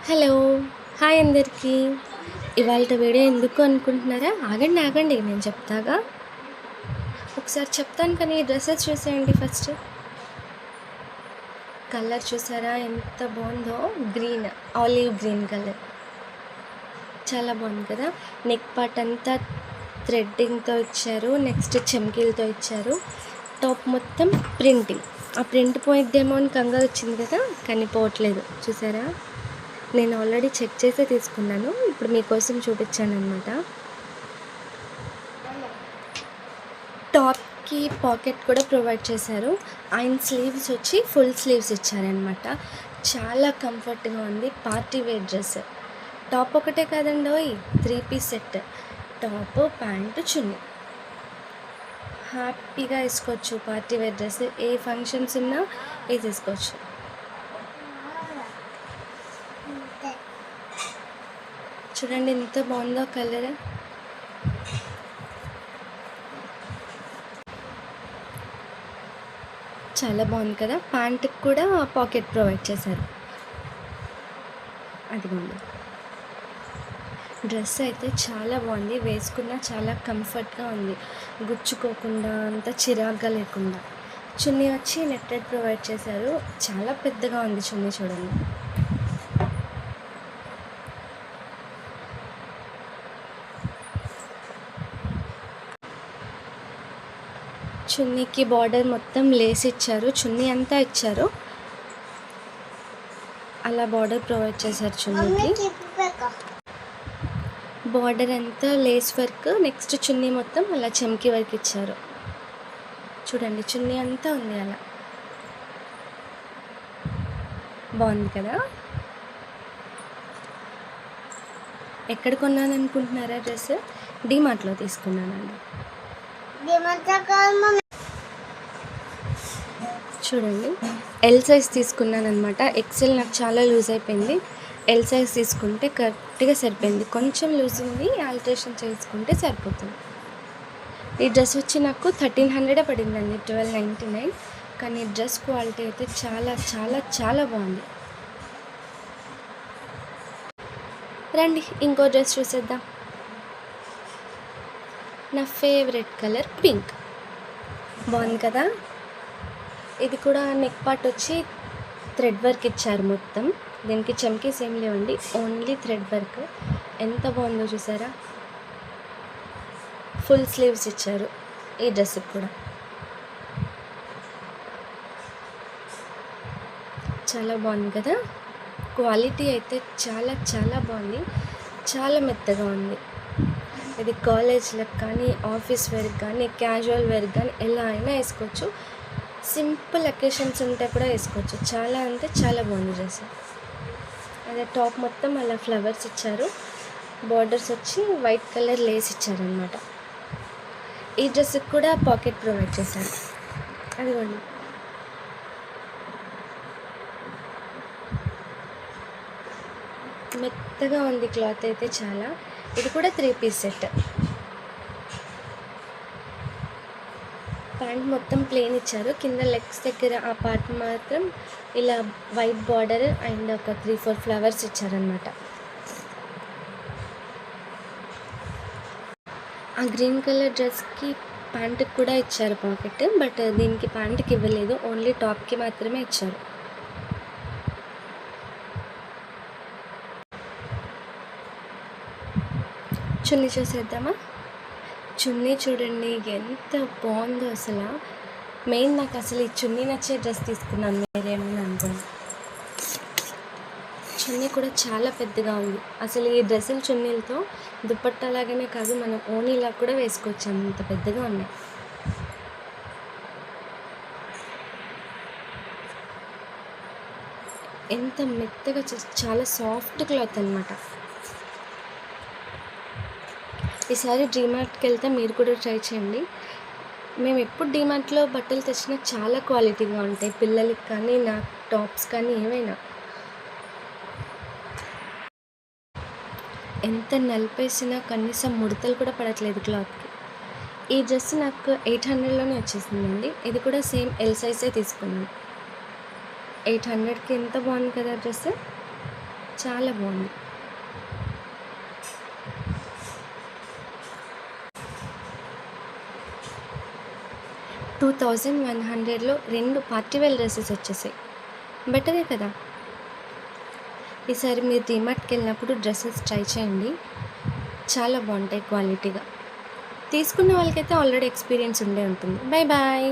Hello! Hi అందరికీ. ఇవాల్టి video ఎందుకు అనుకుంటున్నారా? ఆగండి, ఆగండి నేను చెప్తాగా. ఒకసారి చెప్తాను కానీ ఈ డ్రెసెస్ చూసేయండి ఫస్ట్. కలర్ చూసారా ఎంత బాగుందో? Green, olive green colour. చాలా బాగుంది కదా! నెక్ పార్ట్ అంతా థ్రెడ్డింగ్‌తో ఇచ్చారు. నెక్స్ట్ చెమ్కీలతో ఇచ్చారు. టాప్ మొత్తం ప్రింటింగ్. ఆ ప్రింట్ పోయిద్దేమో అని కంగారు వచ్చింది కదా! కానీ పోవట్లేదు. చూసారా? నేను ఆల్రెడీ చెక్ చేసే తీసుకున్నాను. ఇప్పుడు మీకోసం చూపించానన్నమాట. టాప్‌కి పాకెట్ కూడా ప్రొవైడ్ చేశారు. అండ్ స్లీవ్స్ వచ్చి ఫుల్ స్లీవ్స్ ఇచ్చారనమాట. చాలా కంఫర్ట్‌గా ఉంది. Party wear dress. టాప్ ఒకటే కాదండోయ్, 3 piece set. Top, pant, chunni. హ్యాపీగా వేసుకోవచ్చు పార్టీ వేర్ డ్రెస్. ఏ ఫంక్షన్స్ ఉన్నా వేసేసుకోవచ్చు. చూడండి ఎంత బాగుందో కలర్. చాలా బాగుంది కదా! ప్యాంటుకి కూడా పాకెట్ ప్రొవైడ్ చేశారు. అదిగోండి. డ్రెస్ అయితే చాలా బాగుంది. వేసుకున్నా చాలా కంఫర్ట్గా ఉంది. గుచ్చుకోకుండా, అంత చిరాగ్గా లేకుండా. చున్నీ వచ్చి నెట్టెడ్ ప్రొవైడ్ చేశారు. చాలా పెద్దగా ఉంది చున్నీ చూడండి. చున్నీకి బార్డర్ మొత్తం లేస్ ఇచ్చారు. చున్నీ అంతా ఇచ్చారు. అలా బార్డర్ ప్రొవైడ్ చేశారు చున్నీకి. బార్డర్ అంతా లేస్ వర్క్. నెక్స్ట్ చున్నీ మొత్తం అలా చెమ్కీ వర్క్ ఇచ్చారు. చూడండి చున్నీ అంతా ఉంది అలా. బాగుంది కదా! ఎక్కడ కొన్నాను అనుకుంటున్నారా డ్రెస్? డీమార్ట్లో తీసుకున్నానండి. చూడండి ఎల్ సైజ్ తీసుకున్నాను అనమాట. ఎక్సెల్ నాకు చాలా లూజ్ అయిపోయింది. ఎల్ సైజ్ తీసుకుంటే కరెక్ట్గా సరిపోయింది. కొంచెం లూజ్ ఉంది, ఆల్టరేషన్ చేసుకుంటే సరిపోతుంది. ఈ డ్రెస్ వచ్చి నాకు 1300 పడిందండి, 1299. కానీ డ్రెస్ క్వాలిటీ అయితే చాలా చాలా చాలా బాగుంది. రండి ఇంకో డ్రెస్ చూసేద్దాం. నా ఫేవరెట్ కలర్ పింక్. బాగుంది కదా! ఇది కూడా నెక్ పార్ట్ వచ్చి థ్రెడ్ వర్క్ ఇచ్చారు మొత్తం. దీనికి చమ్కీస్ ఏం లేవండి, ఓన్లీ థ్రెడ్ వర్క్. ఎంత బాగుందో చూసారా? ఫుల్ స్లీవ్స్ ఇచ్చారు ఈ డ్రెస్కి కూడా. చాలా బాగుంది కదా! క్వాలిటీ అయితే చాలా చాలా బాగుంది. చాలా మెత్తగా ఉంది. ఇది కాలేజ్లకు కానీ, ఆఫీస్ వేర్కి కానీ, క్యాజువల్ వేర్కి కానీ ఎలా అయినా వేసుకోవచ్చు. సింపుల్ అకేషన్స్ ఉంటే కూడా వేసుకోవచ్చు. చాలా అంటే చాలా బాగుంది డ్రెస్. అదే టాప్ మొత్తం అలా ఫ్లవర్స్ ఇచ్చారు. బార్డర్స్ వచ్చి వైట్ కలర్ లేస్ ఇచ్చారనమాట. ఈ డ్రెస్కి కూడా పాకెట్ ప్రొవైడ్ చేశారు. అదిగోండి. మెత్తగా ఉంది క్లాత్ అయితే చాలా. ఇది కూడా 3 పీస్ సెట్. ప్యాంట్ మొత్తం ప్లెయిన్ ఇచ్చారు. కింద లెగ్స్ దగ్గర ఆ పార్ట్ మాత్రం ఇలా వైట్ బార్డర్ అండ్ ఒక 3-4 ఫ్లవర్స్ ఇచ్చారనమాట. ఆ గ్రీన్ కలర్ డ్రెస్కి ప్యాంటుకి కూడా ఇచ్చారు పాకెట్. బట్ దీనికి ప్యాంటుకి ఇవ్వలేదు, ఓన్లీ టాప్కి మాత్రమే ఇచ్చారు. చున్నీ చూసేద్దామా? చున్నీ చూడండి ఎంత బాగుందో అసలు. మెయిన్ నాకు అసలు ఈ చున్నీ నచ్చే డ్రెస్ తీసుకున్నాను, మీరేమైనా అనుకోండి. చున్నీ కూడా చాలా పెద్దగా ఉంది. అసలు ఈ డ్రెస్సుల చున్నీలతో దుపట్టా లాగానే కాదు, మనం ఓనీలా కూడా వేసుకోవచ్చు, అంత పెద్దగా ఉన్నాయి. ఎంత మెత్తగా చాలా సాఫ్ట్ క్లాత్ అనమాట. ఈసారి డీమార్ట్కి వెళ్తే మీరు కూడా ట్రై చేయండి. మేము ఎప్పుడు డీమార్ట్లో బట్టలు తెచ్చినా చాలా క్వాలిటీగా ఉంటాయి. పిల్లలకి కానీ, నా టాప్స్ కానీ ఏమైనా. ఎంత నలిపేసినా కనీసం ముడతలు కూడా పడట్లేదు క్లాత్కి. ఈ డ్రెస్ నాకు 800లోనే వచ్చేసిందండి. ఇది కూడా సేమ్ ఎల్ సైజే తీసుకున్నాను. 800కి ఎంత బాగుంది కదా డ్రెస్. చాలా బాగుంది. 2100లో 2 పార్టీ వేర్ డ్రెసెస్ వచ్చేసాయి. బెటరే కదా! ఈసారి మీరు డీమార్ట్‌కెళ్ళినప్పుడు డ్రెసెస్ ట్రై చేయండి. చాలా బాగుంటాయి క్వాలిటీగా. తీసుకున్న వాళ్ళకైతే ఆల్రెడీ ఎక్స్‌పీరియన్స్ ఉండే ఉంటుంది. Bye bye.